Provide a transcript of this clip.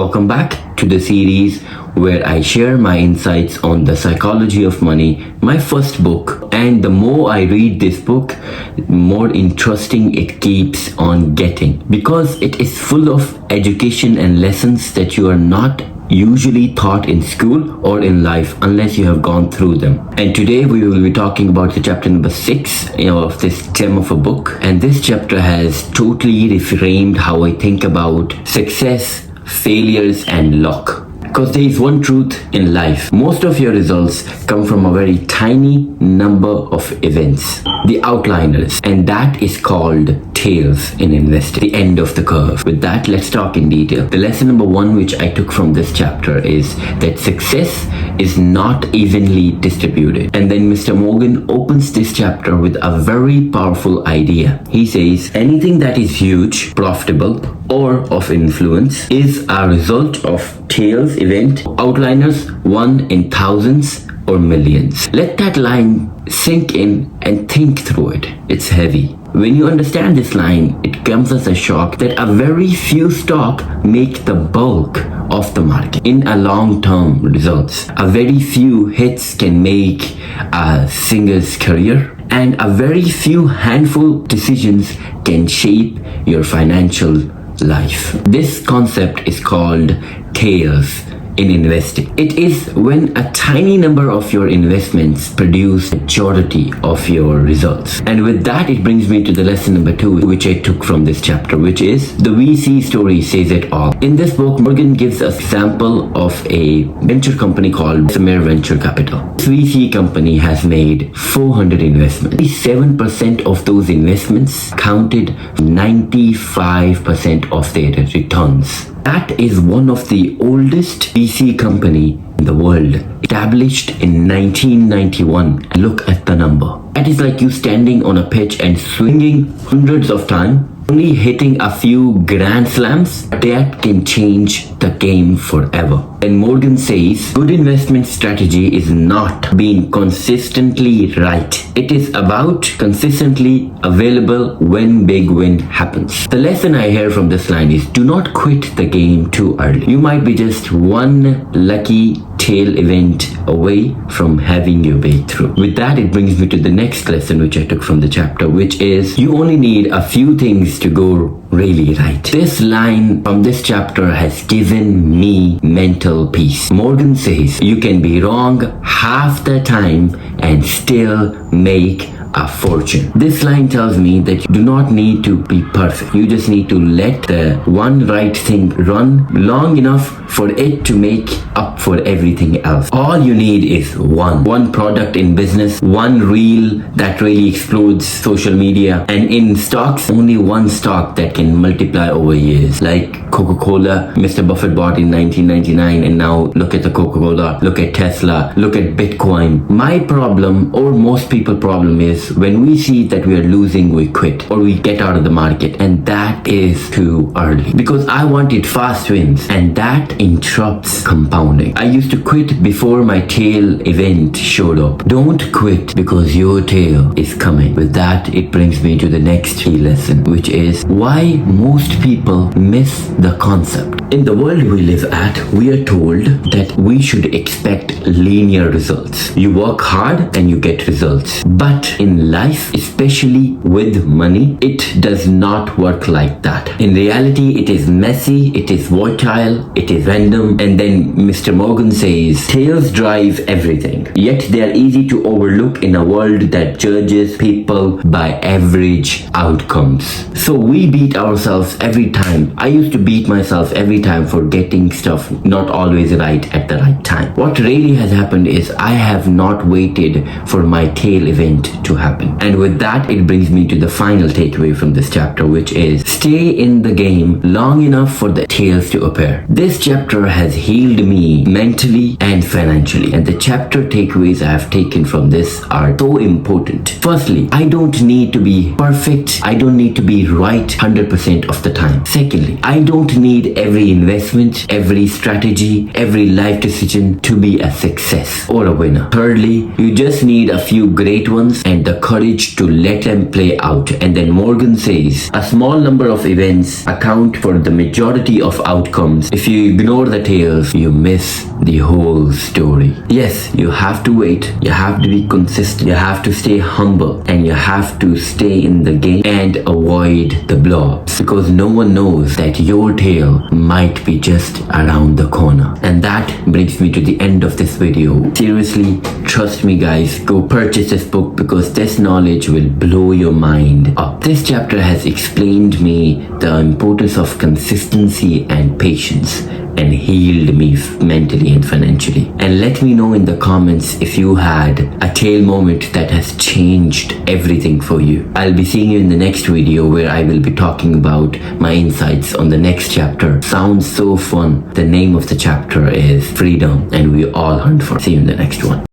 Welcome back to the series where I share my insights on the psychology of money, my first book. And the more I read this book, more interesting it keeps on getting, because it is full of education and lessons that you are not usually taught in school or in life unless you have gone through them. And today we will be talking about the chapter number 6 of this gem of a book. And this chapter has totally reframed how I think about success, failures and luck. Because there is one truth in life. Most of your results come from a very tiny number of events, the outliners, and that is called tails in investing, the end of the curve. With that, let's talk in detail. The lesson number 1 which I took from this chapter is that success is not evenly distributed. And then Mr. Morgan opens this chapter with a very powerful idea. He says anything that is huge, profitable, or of influence is a result of tails event, outliners, one in thousands or millions. Let that line sink in and think through it. It's heavy. When you understand this line, it comes as a shock that a very few stock make the bulk of the market in a long-term results. A very few hits can make a singer's career, and a very few handful decisions can shape your financial life. This concept is called tails in investing. It is when a tiny number of your investments produce majority of your results. And with that, it brings me to the lesson number 2 which I took from this chapter, which is the VC story says it all. In this book, Morgan gives us example of a venture company called Samir Venture Capital. This VC company has made 400 investments. 7% of those investments counted 95% of their returns. That is one of the oldest VC company in the world, established in 1991. Look at the number. That is like you standing on a pitch and swinging hundreds of times, only hitting a few grand slams. That can change the game forever. And Morgan says good investment strategy is not being consistently right. It is about consistently available when big win happens. The lesson I hear from this line is do not quit the game too early. You might be just one lucky tail event away from having your way through. With that, it brings me to the next lesson which I took from the chapter, which is you only need a few things to go really right. This line from this chapter has given me mental peace. Morgan says you can be wrong half the time and still make a fortune. This line tells me that you do not need to be perfect. You just need to let the one right thing run long enough for it to make up for everything else. All you need is one product in business, one reel that really explodes social media, and in stocks, only one stock that can multiply over years. Like Coca-Cola, Mr. Buffett bought in 1999, and now look at the Coca-Cola, look at Tesla, look at Bitcoin. My problem, or most people's problem, is when we see that we are losing, we quit or we get out of the market, and that is too early, because I wanted fast wins and that interrupts compounding. I used to quit before my tail event showed up. Don't quit because your tail is coming. With that, it brings me to the next key lesson, which is why most people miss the concept. In the world we live at, we are told that we should expect linear results. You work hard and you get results. But in life, especially with money, it does not work like that. In reality, it is messy, it is volatile, it is random, and then Mr. Morgan says tails drive everything. Yet they are easy to overlook in a world that judges people by average outcomes. So we beat ourselves every time. I used to beat myself every time for getting stuff not always right at the right time. What really has happened is I have not waited for my tail event to happen. And with that, it brings me to the final takeaway from this chapter, which is stay in the game long enough for the tails to appear. This chapter has healed me me mentally and financially. And the chapter takeaways I have taken from this are so important. Firstly, I don't need to be perfect. I don't need to be right 100% of the time. Secondly, I don't need every investment, every strategy, every life decision to be a success or a winner. Thirdly, you just need a few great ones and the courage to let them play out. And then Morgan says, a small number of events account for the majority of outcomes. If you ignore the tails, you miss the whole story. Yes, you have to wait. You have to be consistent. You have to stay humble and you have to stay in the game and avoid the blobs, because no one knows that your tail might be just around the corner. And that brings me to the end of this video. Seriously, trust me guys, go purchase this book because this knowledge will blow your mind up. This chapter has explained me the importance of consistency and patience and healed me mentally and financially. And let me know in the comments if you had a tail moment that has changed everything for you. I'll be seeing you in the next video where I will be talking about my insights on the next chapter. Sounds so fun. The name of the chapter is Freedom, and we all hunt for it. See you in the next one.